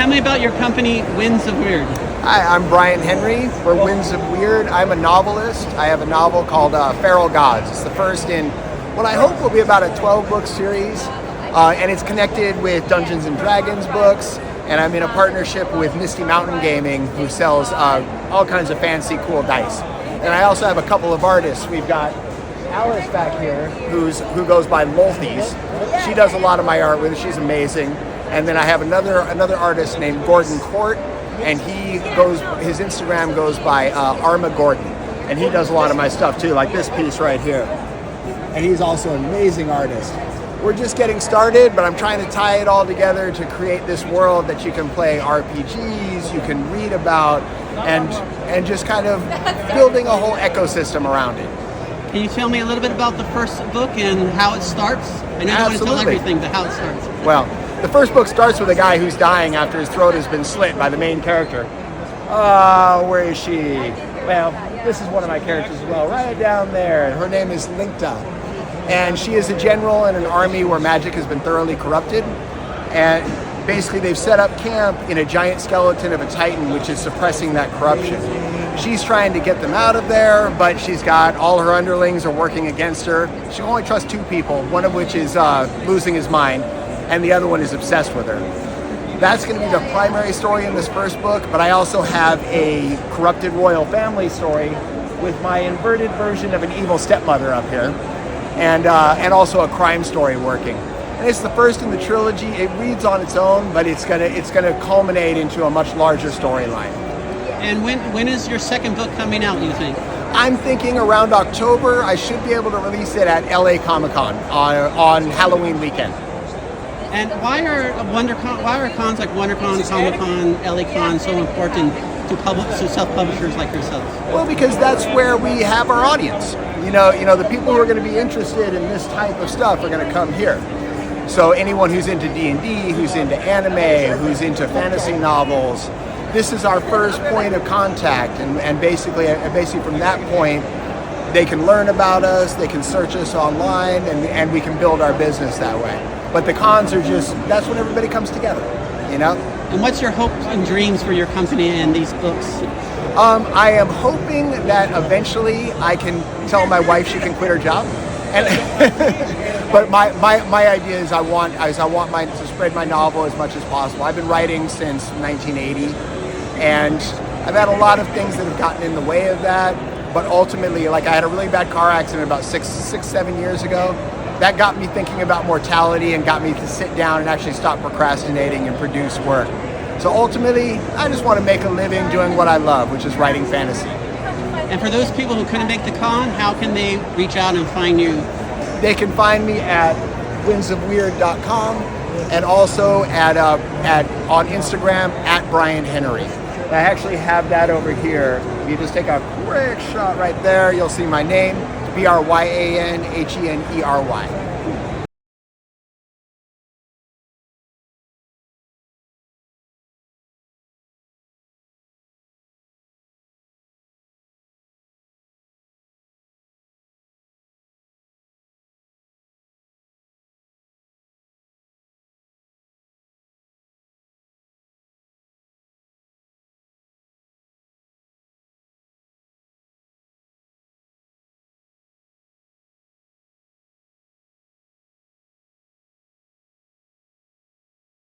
tell me about your company, Wynds of Wyrd. Hi, I'm Bryan Henery for Wynds of Wyrd. I'm a novelist. I have a novel called Feral Gods. It's the first in what I hope will be about a 12-book series, and it's connected with Dungeons and Dragons books, and I'm in a partnership with Misty Mountain Gaming, who sells all kinds of fancy, cool dice. And I also have a couple of artists. We've got Alice back here, who goes by Lolthies. She does a lot of my art with it. She's amazing. And then I have another artist named Gordon Court, and his Instagram goes by Arma Gordon, and he does a lot of my stuff too, like this piece right here. And he's also an amazing artist. We're just getting started, but I'm trying to tie it all together to create this world that you can play RPGs, you can read about, and just kind of building a whole ecosystem around it. Can you tell me a little bit about the first book and how it starts? I know you want to tell everything, but how it starts. Well, the first book starts with a guy who's dying after his throat has been slit by the main character. Where is she? Well, this is one of my characters as well, right down there. Her name is Linkta. And she is a general in an army where magic has been thoroughly corrupted. And basically they've set up camp in a giant skeleton of a titan, which is suppressing that corruption. She's trying to get them out of there, but she's got all her underlings are working against her. She only trusts two people, one of which is losing his mind, and the other one is obsessed with her. That's going to be the primary story in this first book, but I also have a corrupted royal family story with my inverted version of an evil stepmother up here, and also a crime story working. And it's the first in the trilogy. It reads on its own, but it's gonna culminate into a much larger storyline. And when is your second book coming out, you think? I'm thinking around October. I should be able to release it at LA Comic-Con on Halloween weekend. And why are cons like WonderCon, Comic-Con, LA Con so important to self-publishers like yourself? Well, because that's where we have our audience. You know, the people who are going to be interested in this type of stuff are going to come here. So anyone who's into D&D, who's into anime, who's into fantasy novels, this is our first point of contact, and basically from that point, they can learn about us, they can search us online, and we can build our business that way. But the cons are that's when everybody comes together, you know? And what's your hopes and dreams for your company and these books? I am hoping that eventually I can tell my wife she can quit her job. But my idea is I want to spread my novel as much as possible. I've been writing since 1980, and I've had a lot of things that have gotten in the way of that. But ultimately, like I had a really bad car accident about 7 years ago. That got me thinking about mortality and got me to sit down and actually stop procrastinating and produce work. So ultimately, I just want to make a living doing what I love, which is writing fantasy. And for those people who couldn't make the con, how can they reach out and find you? They can find me at windsofwyrd.com and also on Instagram at Bryan Henery. I actually have that over here. If you just take a quick shot right there, you'll see my name, BryanHenery.